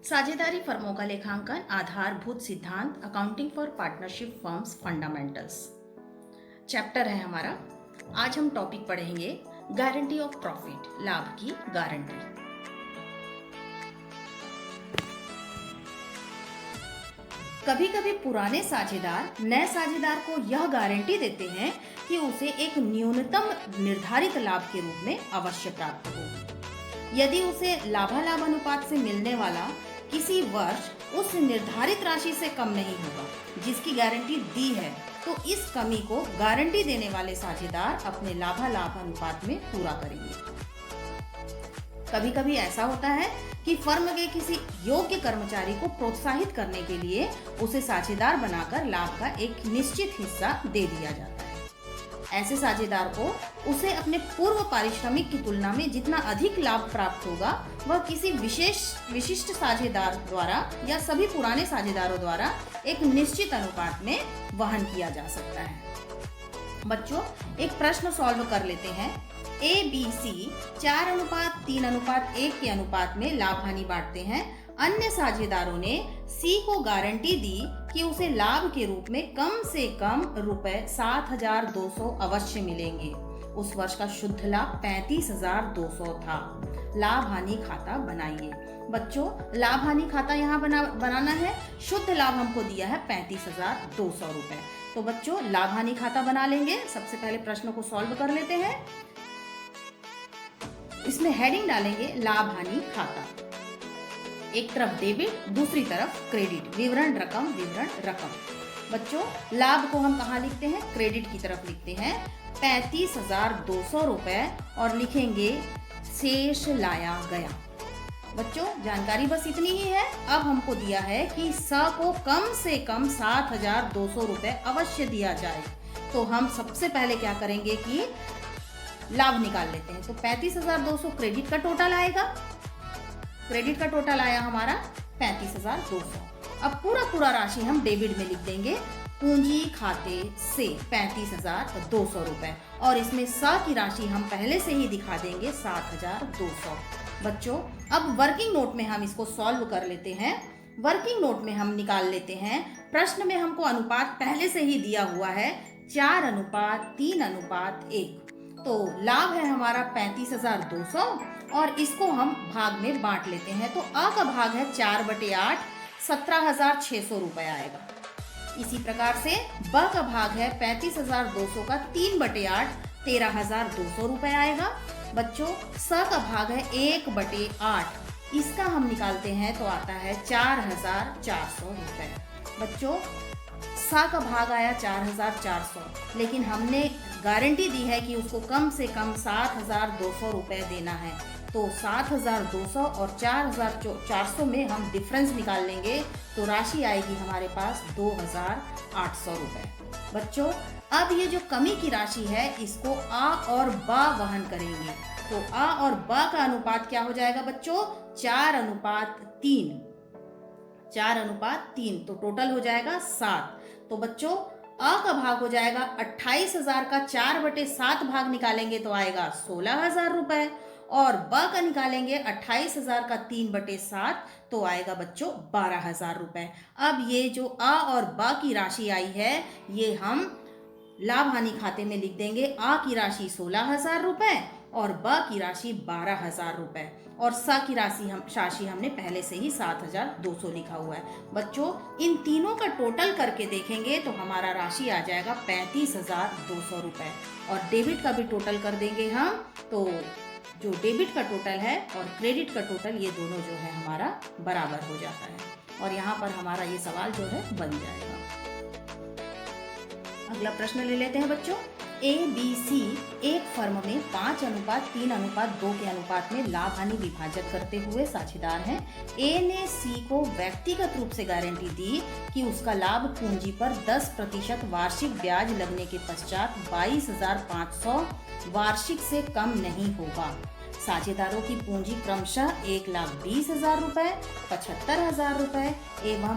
साझेदारी फर्मों का लेखांकन आधारभूत सिद्धांत accounting for partnership firms fundamentals chapter है हमारा। आज हम टॉपिक पढ़ेंगे गारंटी ऑफ प्रॉफिट, लाभ की गारंटी। कभी कभी पुराने साझेदार नए साझेदार को यह गारंटी देते हैं कि उसे एक न्यूनतम निर्धारित लाभ के रूप में अवश्य प्राप्त हो। यदि उसे लाभालाभ अनुपात से मिलने वाला किसी वर्ष उस निर्धारित राशि से कम नहीं होगा जिसकी गारंटी दी है, तो इस कमी को गारंटी देने वाले साझेदार अपने लाभालाभ अनुपात में पूरा करेंगे। कभी कभी ऐसा होता है कि फर्म के किसी योग्य कर्मचारी को प्रोत्साहित करने के लिए उसे साझेदार बनाकर लाभ का एक निश्चित हिस्सा दे दिया जाता है। ऐसे साझेदार को उसे अपने पूर्व पारिश्रमिक की तुलना में जितना अधिक लाभ प्राप्त होगा वह किसी विशिष्ट साझेदार द्वारा या सभी पुराने साझेदारों द्वारा एक निश्चित अनुपात में वहन किया जा सकता है। बच्चों, एक प्रश्न सॉल्व कर लेते हैं। ABC 4:3:1 के अनुपात में लाभ हानि बांटते हैं। अन्य साझेदारों ने C को गारंटी दी कि उसे लाभ के रूप में कम से कम ₹7,200 अवश्य मिलेंगे। उस वर्ष का शुद्ध लाभ 35,200 था। लाभ हानि खाता बनाइए। बच्चों, लाभ हानि खाता यहाँ बनाना है। शुद्ध लाभ हमको दिया है 35,200 रुपए। तो बच्चों, लाभ हानि खाता बना लेंगे। सबसे पहले प्रश्न को सॉल्व कर लेते हैं। इसमें हेडिंग डालेंगे लाभ हानि खाता। एक तरफ डेबिट, दूसरी तरफ क्रेडिट। विवरण रकम, विवरण रकम। बच्चों, लाभ को हम कहाँ लिखते हैं? क्रेडिट की तरफ लिखते हैं 35,200 रुपए और लिखेंगे शेष लाया गया। बच्चों, जानकारी बस इतनी ही है। अब हमको दिया है कि स को कम से कम 7,200 रुपए अवश्य दिया जाए। तो हम सबसे पहले क्या करेंगे कि लाभ निकाल लेते हैं। तो 35,200 क्रेडिट का टोटल आएगा। क्रेडिट का टोटल आया हमारा 35,200। अब पूरा राशि हम डेबिट में लिख देंगे। पूंजी खाते से 35,200 रुपए और इसमें स की राशि हम पहले से ही दिखा देंगे 7,200। बच्चों, अब वर्किंग नोट में हम इसको सॉल्व कर लेते हैं। वर्किंग नोट में हम निकाल लेते हैं। प्रश्न में हमको अनुपात पहले से ही दिया हुआ है 4:3:1। तो लाभ है हमारा 35,200 और इसको हम भाग में बांट लेते हैं। तो अ का भाग है 4/8, 17,600 रुपए आएगा। इसी प्रकार से ब का भाग है 35,200 का 3/8, 13,200 रुपए आएगा। बच्चों, स का भाग है 1/8, इसका हम निकालते हैं तो आता है 4,400 रुपए। बच्चों, सा का भाग आया 4,400, लेकिन हमने गारंटी दी है कि उसको कम से कम 7,200 रुपए देना है। तो 7,200 और 4,400 में हम डिफरेंस निकाल लेंगे तो राशि आएगी हमारे पास 2,800 रुपए। बच्चों, अब ये जो कमी की राशि है इसको आ और बा वहन करेंगे। तो आ और बा का अनुपात क्या हो जाएगा बच्चों? 4:3। 4:3 तो टोटल हो जाएगा 7। तो बच्चों, अ का भाग हो जाएगा 28,000 का 4/7 भाग निकालेंगे तो आएगा 16,000 रुपए और ब का निकालेंगे 28,000 का 3/7 तो आएगा बच्चों 12,000 रुपए। अब ये जो अ और ब की राशि आई है ये हम लाभ हानि खाते में लिख देंगे। आ की राशि 16,000 रुपए और ब की राशि 12,000 रुपए और स की राशि हमने पहले से ही 7,200 लिखा हुआ है। बच्चों, इन तीनों का टोटल करके देखेंगे तो हमारा राशि आ जाएगा 35,200 रुपए और डेबिट का भी टोटल कर देंगे हम। तो जो डेबिट का टोटल है और क्रेडिट का टोटल ये दोनों जो है हमारा बराबर हो जाता है और यहाँ पर हमारा ये सवाल जो है बन जाएगा। अगला प्रश्न ले लेते हैं बच्चों। ABC एक फर्म में 5:3:2 के अनुपात में लाभ हानि विभाजन करते हुए साझेदार हैं। A ने C को व्यक्तिगत रूप से गारंटी दी कि उसका लाभ पूंजी पर 10% वार्षिक ब्याज लगने के पश्चात 22,500 वार्षिक से कम नहीं होगा। साझेदारों की पूंजी क्रमशः 1,20,000 रुपए, 75,000 रुपए एवं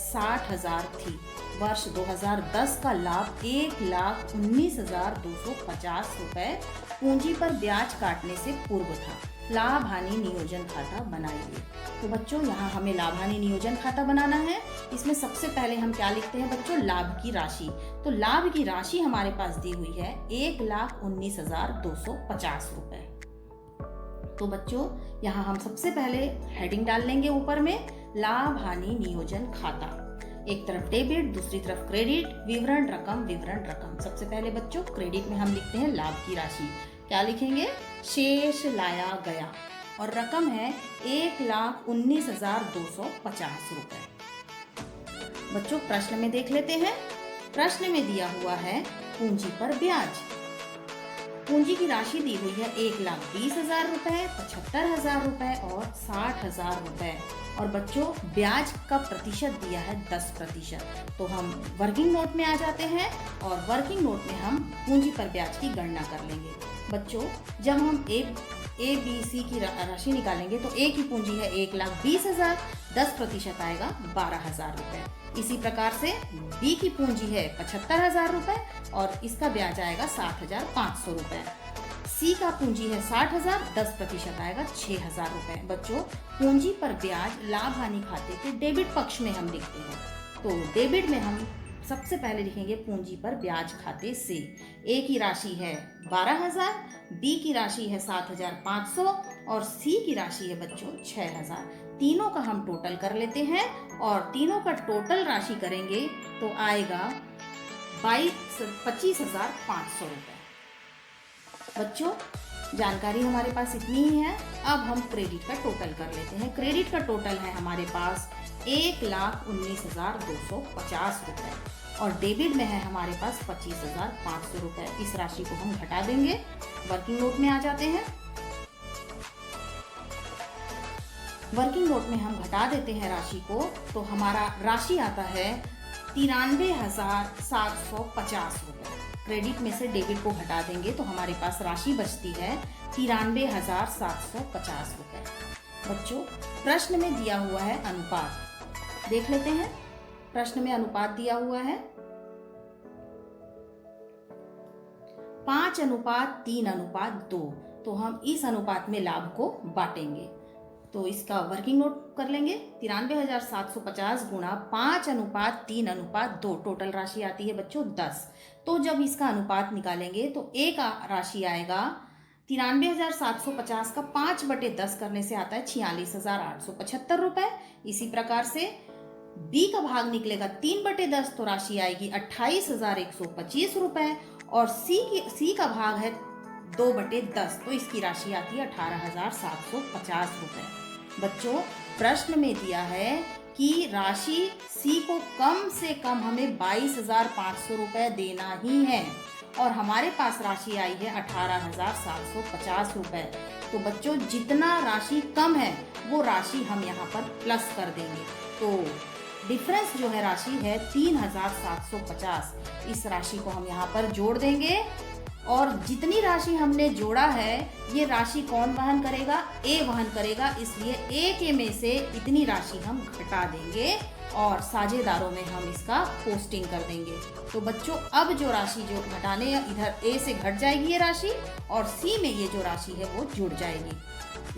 ₹60,000 थी। वर्ष 2010 का लाभ 1,19,250 रुपए पूंजी पर ब्याज काटने से पूर्व था। लाभ हानि नियोजन खाता बनाइए। तो बच्चों यहाँ हमें लाभ हानि नियोजन खाता बनाना है। इसमें सबसे पहले हम क्या लिखते हैं बच्चों, लाभ की राशि। तो लाभ की राशि हमारे पास दी हुई है 1,19,250 रुपए। तो बच्चों यहाँ हम सबसे पहले हेडिंग डाल लेंगे ऊपर में, लाभ हानि नियोजन खाता। एक तरफ डेबिट, दूसरी तरफ क्रेडिट, विवरण रकम विवरण रकम। सबसे पहले बच्चों क्रेडिट में हम लिखते हैं लाभ की राशि। क्या लिखेंगे, शेष लाया गया, और रकम है 1,19,250 रुपए। बच्चों प्रश्न में देख लेते हैं। प्रश्न में दिया हुआ है पूंजी पर ब्याज। पूंजी की राशि दी हुई है 1,20,000 रुपए, 75,000 रुपए और 60,000 रुपए। और बच्चों ब्याज का प्रतिशत दिया है 10%। तो हम वर्किंग नोट में आ जाते हैं और वर्किंग नोट में हम पूंजी पर ब्याज की गणना कर लेंगे। बच्चों जब हम ए बी सी की राशि निकालेंगे तो ए की पूंजी है 1,20,000, 10% आएगा 12,000 रुपए। इसी प्रकार से बी की पूंजी है 75,000 रुपए और इसका ब्याज आएगा 7,500 रुपए। सी का पूंजी है 60,000, 10% आएगा 6,000 रुपए। बच्चों पूंजी पर ब्याज लाभ हानि खाते के डेबिट पक्ष में हम लिखते हैं। तो डेबिट में हम सबसे पहले लिखेंगे पूंजी पर ब्याज खाते से। ए की राशि है 12,000, बी की राशि है 7,500 और सी की राशि है बच्चों 6,000। तीनों का हम टोटल कर लेते हैं और तीनों का टोटल राशि करेंगे तो आएगा 25,500 रुपए। बच्चों जानकारी हमारे पास इतनी ही है। अब हम क्रेडिट का टोटल कर लेते हैं। क्रेडिट का टोटल है हमारे पास 1,19,250 रुपए और डेबिट में है हमारे पास 25,500 रुपए। इस राशि को हम घटा देंगे। वर्किंग नोट में आ जाते हैं। वर्किंग नोट में हम घटा देते हैं राशि को, तो हमारा राशि आता है 93,750 रुपए। क्रेडिट में से डेबिट को घटा देंगे तो हमारे पास राशि बचती है 93,750 रुपए। बच्चों प्रश्न में दिया हुआ है अनुपात, देख लेते हैं। प्रश्न में अनुपात दिया हुआ है 5:3:2। तो हम इस अनुपात में लाभ को बांटेंगे। तो इसका वर्किंग नोट कर लेंगे। 93,750 गुणा 5:3:2, टोटल राशि आती है बच्चों 10। तो जब इसका अनुपात निकालेंगे तो ए का राशि आएगा 93,750 का 5/10 करने से आता है 46,875 रुपए। इसी प्रकार से बी का भाग निकलेगा 3/10 तो राशि आएगी 28,125 रुपए और सी का भाग है 2/10 तो इसकी राशि आती है 18,750 रुपए। बच्चों प्रश्न में दिया है कि राशि सी को कम से कम हमें 22,500 रुपए देना ही है और हमारे पास राशि आई है 18,750 रुपए। तो बच्चों जितना राशि कम है वो राशि हम यहाँ पर प्लस कर देंगे। तो डिफरेंस जो है राशि है 3,750। इस राशि को हम यहाँ पर जोड़ देंगे और जितनी राशि हमने जोड़ा है ये राशि कौन वहन करेगा, ए वहन करेगा। इसलिए ए के में से इतनी राशि हम घटा देंगे और साझेदारों में हम इसका पोस्टिंग कर देंगे। तो बच्चों अब जो राशि जो घटाने इधर ए से घट जाएगी ये राशि और सी में ये जो राशि है वो जुड़ जाएगी।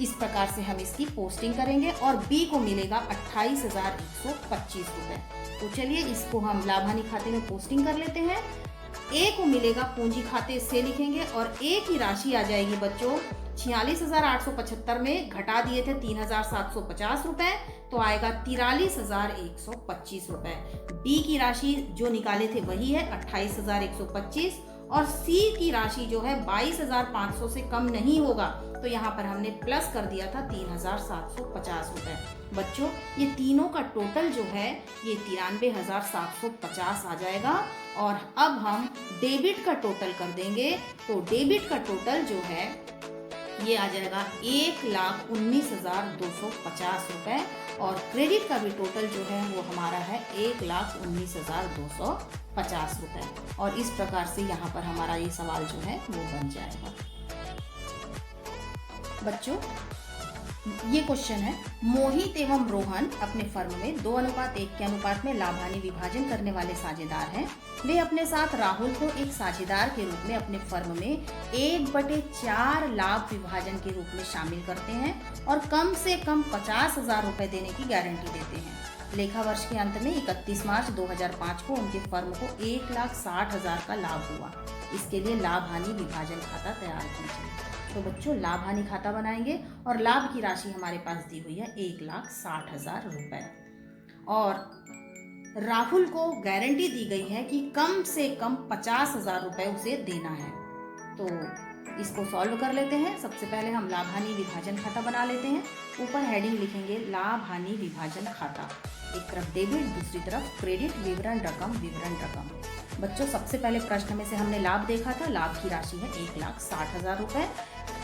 इस प्रकार से हम इसकी पोस्टिंग करेंगे और बी को मिलेगा 28,125 रुपए। तो चलिए इसको हम लाभ हानि खाते में पोस्टिंग कर लेते हैं। ए को मिलेगा पूंजी खाते से लिखेंगे और ए की राशि आ जाएगी बच्चों 46,875 में घटा दिए थे 3,750 रुपए तो आएगा 43,125 रुपए। बी की राशि जो निकाले थे वही है 28,125 और सी की राशि जो है 22,500 से कम नहीं होगा तो यहाँ पर हमने प्लस कर दिया था 3,750 रुपए। बच्चों ये तीनों का टोटल जो है ये 93,750 आ जाएगा। और अब हम डेबिट का टोटल कर देंगे तो डेबिट का टोटल जो है ये आ जाएगा 1,19,250 रुपए और क्रेडिट का भी टोटल जो है वो हमारा है 1,19,250 रुपए। और इस प्रकार से यहाँ पर हमारा ये सवाल जो है वो बन जाएगा। बच्चों ये क्वेश्चन है, मोहित एवं रोहन अपने फर्म में 2:1 के अनुपात में लाभ हानि विभाजन करने वाले साझेदार हैं। वे अपने साथ राहुल को एक साझेदार के रूप में अपने फर्म में 1/4 लाभ विभाजन के रूप में शामिल करते हैं और कम से कम 50,000 रुपए देने की गारंटी देते हैं। लेखा वर्ष के अंत में 31 मार्च 2005 को उनके फर्म को 1,60,000 का लाभ हुआ। इसके लिए लाभ हानि विभाजन खाता तैयार कीजिए। तो बच्चों लाभ हानि खाता बनाएंगे और लाभ की राशि हमारे पास दी हुई है 1,60,000 रुपए और राहुल को गारंटी दी गई है कि कम से कम 50,000 रुपए उसे देना है। तो इसको सॉल्व कर लेते हैं। सबसे पहले हम लाभ हानि विभाजन खाता बना लेते हैं। ऊपर हेडिंग लिखेंगे लाभ हानि विभाजन खाता। एक तरफ डेबिट, दूसरी तरफ क्रेडिट, विवरण रकम। बच्चों सबसे पहले प्रश्न में से हमने लाभ देखा था, लाभ की राशि है 1,60,000 रुपए।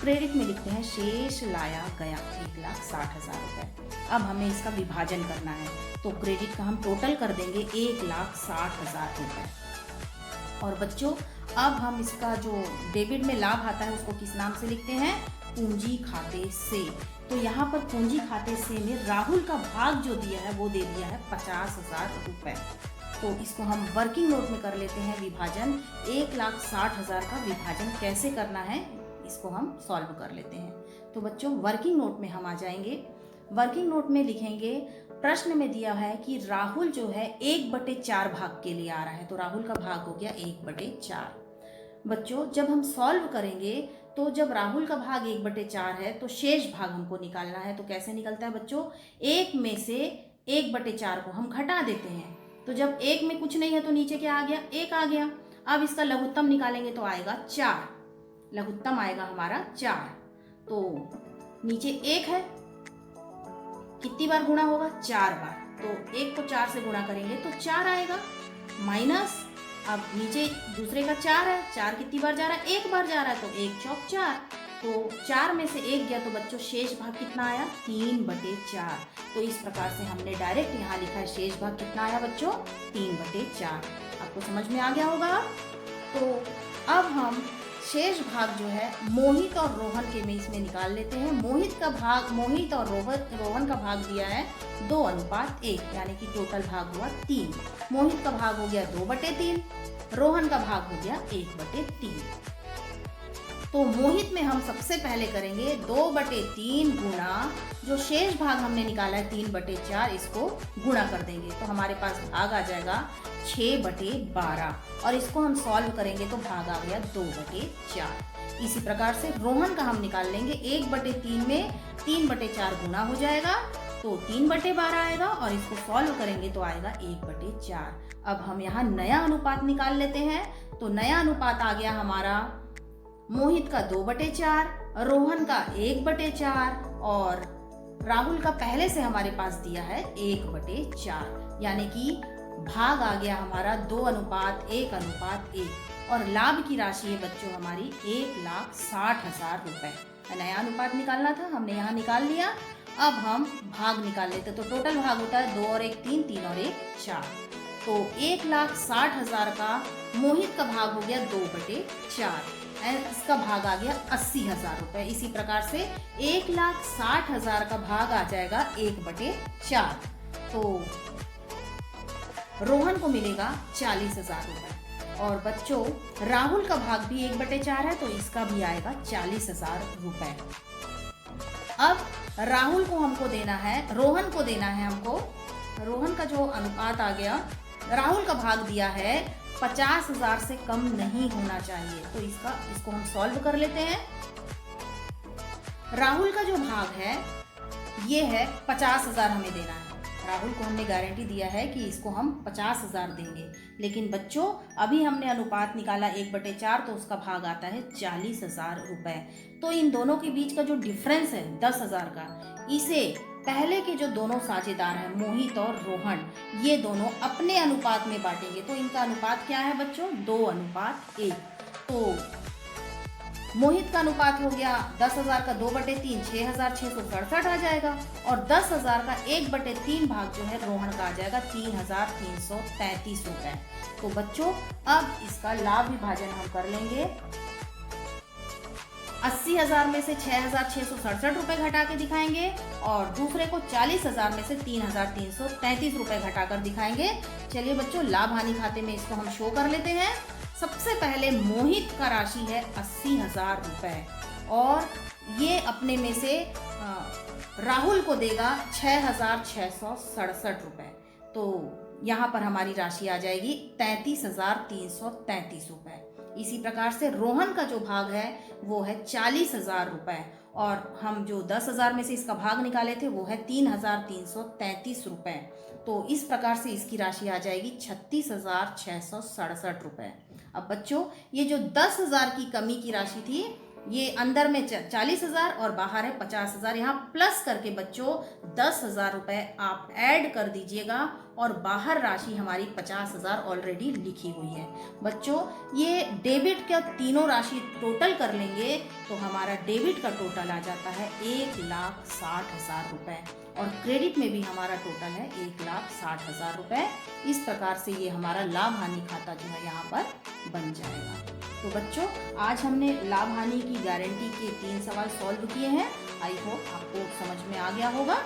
क्रेडिट में लिखते हैं शेष लाया गया 1,60,000 रुपए। अब हमें इसका विभाजन करना है, तो क्रेडिट का हम टोटल कर देंगे 1,60,000 रुपए। और बच्चों अब हम इसका जो डेबिट में लाभ आता है उसको किस नाम से लिखते हैं, पूंजी खाते से। तो यहाँ पर पूंजी खाते से में राहुल का भाग जो दिया है वो दे दिया है 50,000 रुपए। तो इसको हम वर्किंग नोट में कर लेते हैं विभाजन। 1,60,000 का विभाजन कैसे करना है इसको हम सॉल्व कर लेते हैं। तो बच्चों वर्किंग नोट में हम आ जाएंगे। वर्किंग नोट में लिखेंगे, प्रश्न में दिया है कि राहुल जो है 1/4 भाग के लिए आ रहा है, तो राहुल का भाग हो गया 1/4। बच्चों जब हम सॉल्व करेंगे तो जब राहुल का भाग 1/4 है तो शेष भाग हमको निकालना है। तो कैसे निकलता है बच्चों, 1 में से 1/4 को हम घटा देते हैं। तो जब 1 में कुछ नहीं है तो नीचे क्या आ गया, 1 आ गया। अब इसका लघुत्तम निकालेंगे तो आएगा 4, लघुत्तम आएगा हमारा 4। तो नीचे 1 है, कितनी बार गुणा होगा, 4 बार। तो 1 को 4 से गुणा करेंगे तो 4 आएगा, माइनस अब नीचे दूसरे का 4 है, 4 कितनी बार जा रहा है, 1 बार जा रहा है, तो 1 चौक 4। तो 4 में से 1 गया तो बच्चों शेष भाग कितना आया, 3/4। तो इस प्रकार से हमने डायरेक्ट यहाँ लिखा है शेष भाग कितना आया बच्चों, 3/4। आपको समझ में आ गया होगा। तो अब हम शेष भाग जो है मोहित और रोहन के में इसमें निकाल लेते हैं। मोहित और रोहन का भाग दिया है 2:1, यानी कि टोटल भाग हुआ 3। मोहित का भाग हो गया 2/3, रोहन का भाग हो गया 1/3। तो मोहित में हम सबसे पहले करेंगे 2/3 गुणा जो शेष भाग हमने निकाला है 3/4, इसको गुणा कर देंगे तो हमारे पास भाग आ जाएगा 6/12 और इसको हम सॉल्व करेंगे तो भाग आ गया 2/4। इसी प्रकार से रोहन का हम निकाल लेंगे, 1/3 में 3/4 गुणा हो जाएगा तो 3/12 आएगा और इसको सॉल्व करेंगे तो आएगा 1/4। अब हम यहाँ नया अनुपात निकाल लेते हैं। तो नया अनुपात आ गया हमारा मोहित का 2/4, रोहन का 1/4 और राहुल का पहले से हमारे पास दिया है 1/4, यानी कि भाग आ गया हमारा 2:1:1 और लाभ की राशि है बच्चों हमारी 1,60,000 रुपए। नया अनुपात निकालना था, हमने यहाँ निकाल लिया। अब हम भाग निकाल लेते, तो टोटल भाग होता है 2 और 1 3, 3 और 1 4। तो 1,60,000 का मोहित का भाग हो गया 2/4, इसका भाग आ गया 80,000 रुपए। इसी प्रकार से 1,60,000 का भाग आ जाएगा 1/4। तो रोहन को मिलेगा 40,000 रुपए और बच्चों राहुल का भाग भी 1/4 है तो इसका भी आएगा 40,000 रुपए। अब राहुल को हमको देना है, रोहन को देना है हमको। रोहन का जो अनुपात आ गया, राहुल का भाग दिया है 50,000 से कम नहीं होना चाहिए, तो इसको हम सॉल्व कर लेते हैं। राहुल का जो भाग है ये है 50,000 हमें देना है। राहुल को हमने गारंटी दिया है कि इसको हम 50,000 देंगे, लेकिन बच्चों अभी हमने अनुपात निकाला 1/4 तो उसका भाग आता है 40,000 रुपए। तो इन दोनों के बीच का जो डिफरेंस है 10,000 का, इसे पहले के जो दोनों साझेदार हैं मोहित और रोहन, ये दोनों अपने अनुपात में बांटेंगे। तो इनका अनुपात क्या है बच्चों, 2:1। तो मोहित का अनुपात हो गया 10,000 का 2/3, 6,667 आ जाएगा और 10,000 का 1/3 भाग जो है रोहन का आ जाएगा 3,333 रुपए। तो बच्चों अब इसका लाभ विभाजन हम कर लेंगे। 80,000 में से 6,667 रुपये घटा के दिखाएंगे और दूसरे को 40,000 में से 3,333 रुपये घटाकर दिखाएंगे। चलिए बच्चों, लाभ हानि खाते में इसको हम शो कर लेते हैं। सबसे पहले मोहित का राशि है 80,000 रुपये और ये अपने में से राहुल को देगा 6,667 रुपये। तो यहाँ पर हमारी राशि आ जाएगी 33,333 रुपये। इसी प्रकार से रोहन का जो भाग है वो है 40,000 रुपये और हम जो 10,000 में से इसका भाग निकाले थे वो है 3,333 रुपये। तो इस प्रकार से इसकी राशि आ जाएगी 36,667 रुपये। अब बच्चों, ये जो 10,000 की कमी की राशि थी, ये अंदर में 40,000 और बाहर है 50,000। यहाँ प्लस करके बच्चों 10,000 रुपये आप ऐड कर दीजिएगा और बाहर राशि हमारी 50,000 ऑलरेडी लिखी हुई है। बच्चों, ये डेबिट का तीनों राशि टोटल कर लेंगे तो हमारा डेबिट का टोटल आ जाता है 1,60,000 रुपये और क्रेडिट में भी हमारा टोटल है 1,60,000 रुपये। इस प्रकार से ये हमारा लाभ हानि खाता जो है यहाँ पर बन जाएगा। तो बच्चों, आज हमने लाभ हानि की गारंटी के 3 सवाल सॉल्व किए हैं। आई होप आपको समझ में आ गया होगा।